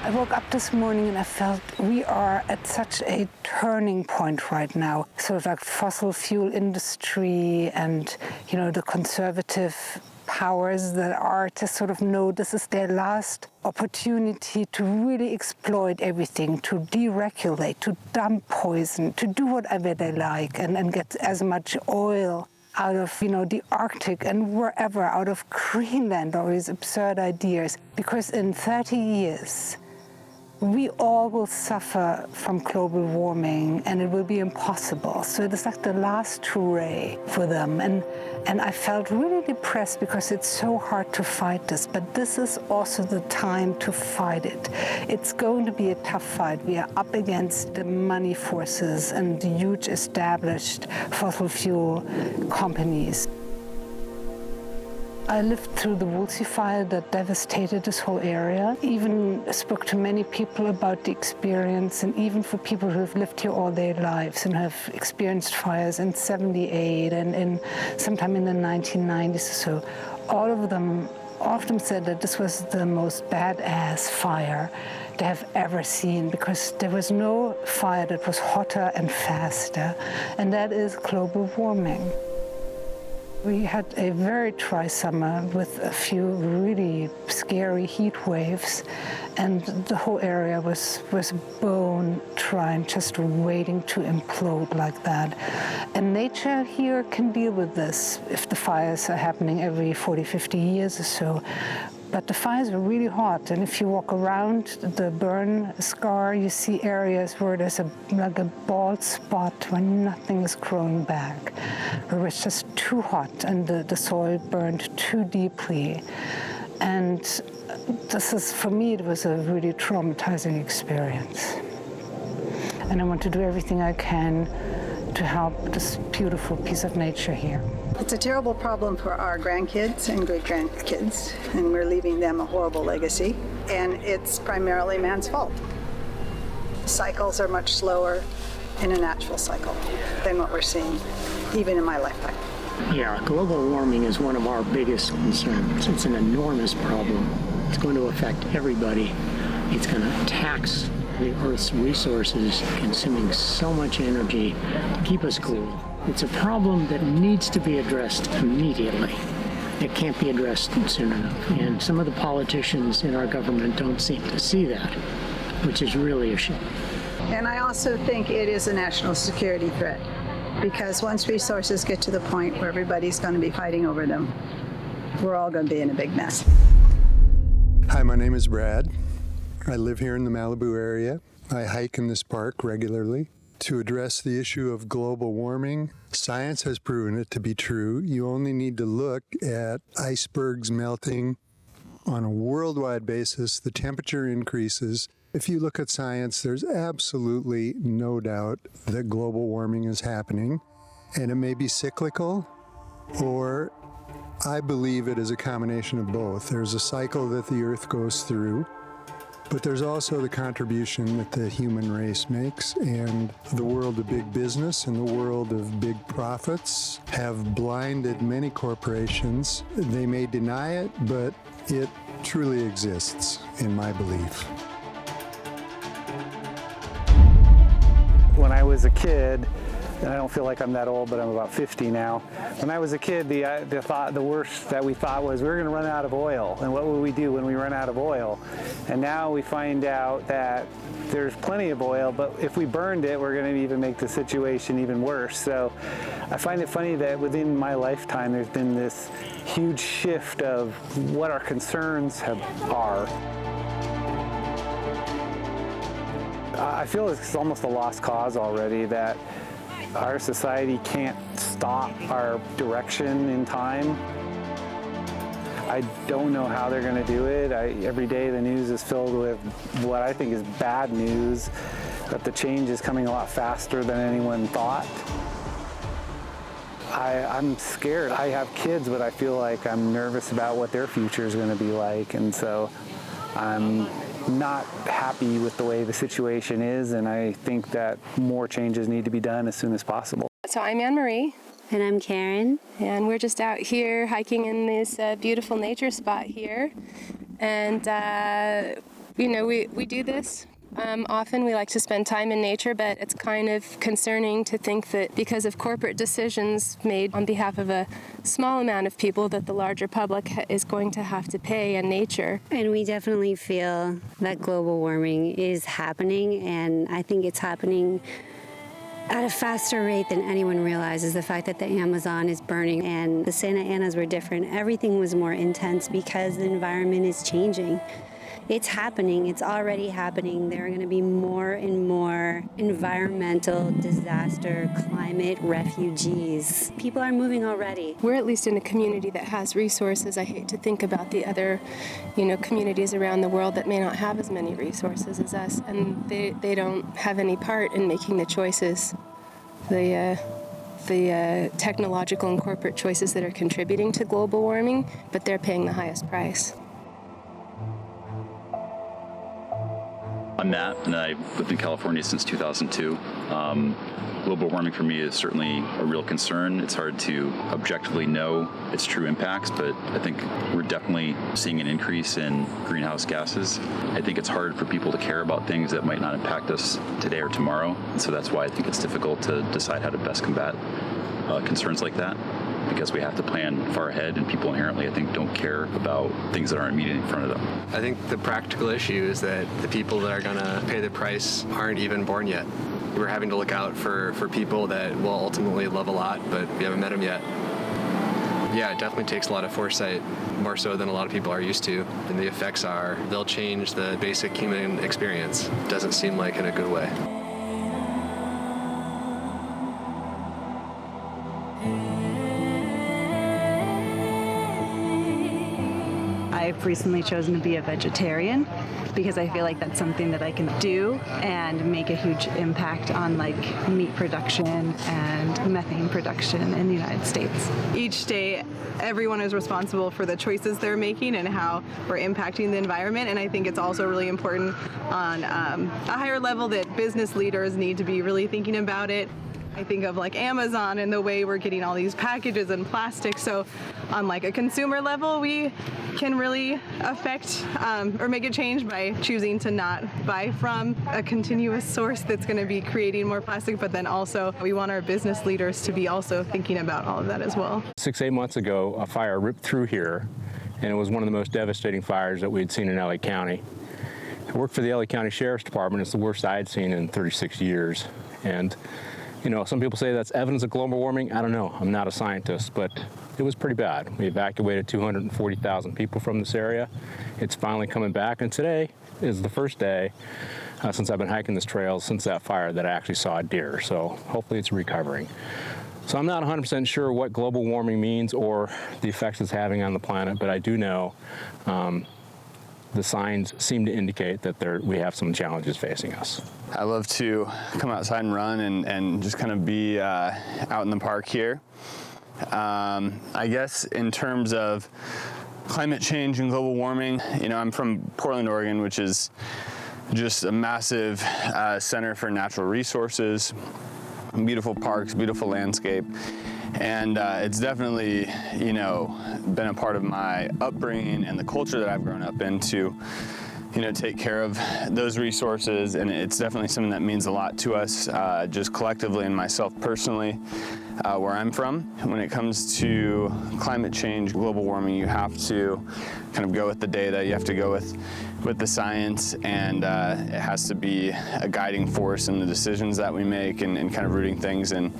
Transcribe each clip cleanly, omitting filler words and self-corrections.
I woke up this morning and I felt we are at such a turning point right now. Sort of like fossil fuel industry and, the conservative powers that are to sort of know this is their last opportunity to really exploit everything, to deregulate, to dump poison, to do whatever they like and get as much oil out of, the Arctic and wherever, out of Greenland, all these absurd ideas. Because in 30 years, we all will suffer from global warming and it will be impossible. So it's like the last hooray for them. And I felt really depressed because it's so hard to fight this, but this is also the time to fight it. It's going to be a tough fight. We are up against the money forces and the huge established fossil fuel companies. I lived through the Woolsey fire that devastated this whole area. Even spoke to many people about the experience, and even for people who have lived here all their lives and have experienced fires in '78 and sometime in the 1990s or so. All of them said that this was the most badass fire they have ever seen, because there was no fire that was hotter and faster, and that is global warming. We had a very dry summer with a few really scary heat waves, and the whole area was bone dry and just waiting to implode like that. And nature here can deal with this if the fires are happening every 40, 50 years or so. But the fires are really hot, and if you walk around the burn scar, you see areas where there's like a bald spot where nothing is growing back, where it's just too hot and the soil burned too deeply. And for me, it was a really traumatizing experience. And I want to do everything I can to help this beautiful piece of nature here. It's a terrible problem for our grandkids and great-grandkids, and we're leaving them a horrible legacy, and it's primarily man's fault. Cycles are much slower in a natural cycle than what we're seeing, even in my lifetime. Yeah, global warming is one of our biggest concerns. It's an enormous problem. It's going to affect everybody. It's going to tax the Earth's resources, consuming so much energy to keep us cool. It's a problem that needs to be addressed immediately. It can't be addressed soon enough. And some of the politicians in our government don't seem to see that, which is really a shame. And I also think it is a national security threat, because once resources get to the point where everybody's going to be fighting over them, we're all going to be in a big mess. Hi, my name is Brad. I live here in the Malibu area. I hike in this park regularly. To address the issue of global warming, science has proven it to be true. You only need to look at icebergs melting on a worldwide basis. The temperature increases. If you look at science, there's absolutely no doubt that global warming is happening, and it may be cyclical, or I believe it is a combination of both. There's a cycle that the Earth goes through, but there's also the contribution that the human race makes, and the world of big business and the world of big profits have blinded many corporations. They may deny it, but it truly exists, in my belief. When I was a kid, and I don't feel like I'm that old, but I'm about 50 now. When I was a kid, the worst that we thought was we were going to run out of oil, and what would we do when we run out of oil? And now we find out that there's plenty of oil, but if we burned it, we're going to even make the situation even worse. So I find it funny that within my lifetime, there's been this huge shift of what our concerns are. I feel it's almost a lost cause already, that our society can't stop our direction in time. I don't know how they're going to do it. Every day the news is filled with what I think is bad news, that the change is coming a lot faster than anyone thought. I'm scared. I have kids, but I feel like I'm nervous about what their future is going to be like, and so I'm not happy with the way the situation is, and I think that more changes need to be done as soon as possible. So I'm Anne-Marie. And I'm Karen. And we're just out here hiking in this beautiful nature spot here. And You know, we do this. Often we like to spend time in nature, but it's kind of concerning to think that because of corporate decisions made on behalf of a small amount of people that the larger public is going to have to pay in nature. And we definitely feel that global warming is happening, and I think it's happening at a faster rate than anyone realizes. The fact that the Amazon is burning and the Santa Anas were different, everything was more intense because the environment is changing. It's happening. It's already happening. There are going to be more and more environmental disaster, climate refugees. People are moving already. We're at least in a community that has resources. I hate to think about the other, communities around the world that may not have as many resources as us, and they don't have any part in making the choices. The technological and corporate choices that are contributing to global warming, but they're paying the highest price. I'm Matt, and I've lived in California since 2002. Global warming for me is certainly a real concern. It's hard to objectively know its true impacts, but I think we're definitely seeing an increase in greenhouse gases. I think it's hard for people to care about things that might not impact us today or tomorrow, and so that's why I think it's difficult to decide how to best combat concerns like that, because we have to plan far ahead, and people inherently, I think, don't care about things that aren't immediately in front of them. I think the practical issue is that the people that are going to pay the price aren't even born yet. We're having to look out for people that will ultimately love a lot, but we haven't met them yet. Yeah, it definitely takes a lot of foresight, more so than a lot of people are used to. And the effects are, they'll change the basic human experience. Doesn't seem like in a good way. I've recently chosen to be a vegetarian because I feel like that's something that I can do and make a huge impact on meat production and methane production in the United States. Each day, everyone is responsible for the choices they're making and how we're impacting the environment, and I think it's also really important on a higher level that business leaders need to be really thinking about it. I think of Amazon and the way we're getting all these packages and plastic. So on a consumer level, we can really affect or make a change by choosing to not buy from a continuous source that's going to be creating more plastic. But then also we want our business leaders to be also thinking about all of that as well. 6-8 months ago, a fire ripped through here, and it was one of the most devastating fires that we'd seen in LA County. I worked for the LA County Sheriff's Department. It's the worst I'd seen in 36 years. And some people say that's evidence of global warming. I don't know. I'm not a scientist, but it was pretty bad. We evacuated 240,000 people from this area. It's finally coming back, and today is the first day since I've been hiking this trail since that fire that I actually saw a deer. So hopefully it's recovering. So I'm not 100% sure what global warming means or the effects it's having on the planet, but I do know the signs seem to indicate that we have some challenges facing us. I love to come outside and run and just kind of be out in the park here. I guess in terms of climate change and global warming, I'm from Portland, Oregon, which is just a massive center for natural resources, beautiful parks, beautiful landscape. And it's definitely, been a part of my upbringing and the culture that I've grown up in to, take care of those resources. And it's definitely something that means a lot to us, just collectively and myself personally, where I'm from. When it comes to climate change, global warming, you have to kind of go with the data. You have to go with the science, and it has to be a guiding force in the decisions that we make and kind of rooting things in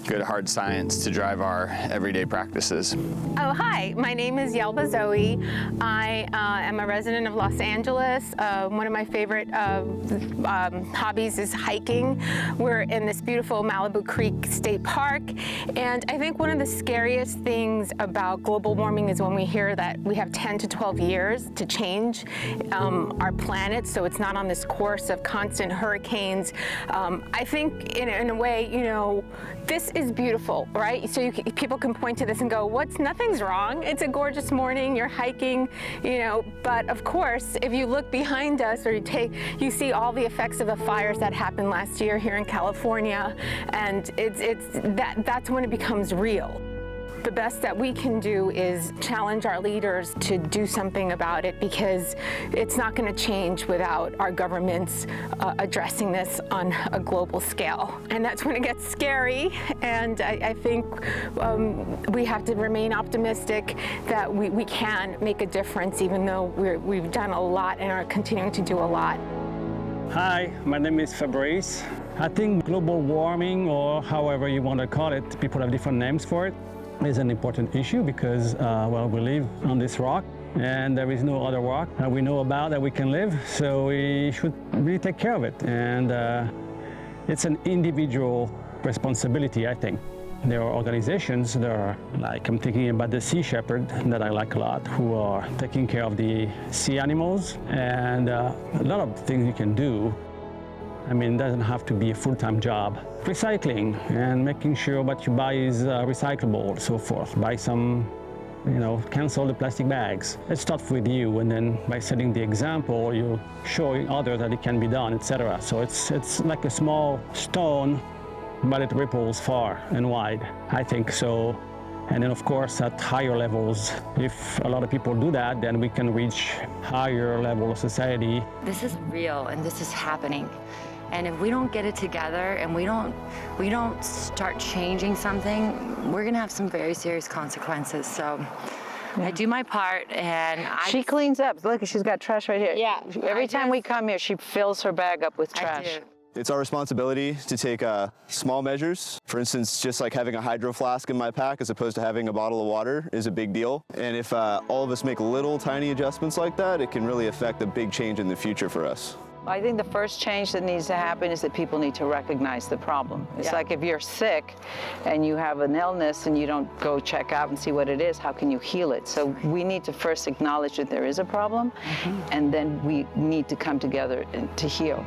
good hard science to drive our everyday practices. Oh, hi, my name is Yelba Zoe. I am a resident of Los Angeles. One of my favorite hobbies is hiking. We're in this beautiful Malibu Creek State Park, and I think one of the scariest things about global warming is when we hear that we have 10 to 12 years to change our planet, so it's not on this course of constant hurricanes. I think in a way, this is beautiful, right? So people can point to this and go, nothing's wrong. It's a gorgeous morning, you're hiking, but of course, if you look behind us or you see all the effects of the fires that happened last year here in California, and that's when it becomes real. the best that we can do is challenge our leaders to do something about it, because it's not going to change without our governments addressing this on a global scale. And that's when it gets scary, and I think we have to remain optimistic that we can make a difference, even though we've done a lot and are continuing to do a lot. Hi, my name is Fabrice. I think global warming, or however you want to call it, people have different names for it, is an important issue because, well, we live on this rock and there is no other rock that we know about that we can live, so we should really take care of it. And it's an individual responsibility, I think. There are organizations that are, like, I'm thinking about the Sea Shepherd that I like a lot, who are taking care of the sea animals, and a lot of things you can do. I mean, it doesn't have to be a full-time job. Recycling and making sure what you buy is recyclable, so forth. Buy some, cancel the plastic bags. It starts with you, and then by setting the example, you're showing others that it can be done, etc. So it's like a small stone, but it ripples far and wide, I think so. And then, of course, at higher levels, if a lot of people do that, then we can reach higher level of society. This is real, and this is happening. And if we don't get it together and we don't start changing something, we're gonna have some very serious consequences. So I do my part, and she cleans up. Look, she's got trash right here. Yeah. Every time we come here, she fills her bag up with trash. It's our responsibility to take small measures. For instance, just like having a hydro flask in my pack as opposed to having a bottle of water is a big deal. And if all of us make little tiny adjustments like that, it can really affect a big change in the future for us. I think the first change that needs to happen is that people need to recognize the problem. It's like if you're sick and you have an illness and you don't go check out and see what it is, how can you heal it? So we need to first acknowledge that there is a problem, and then we need to come together to heal.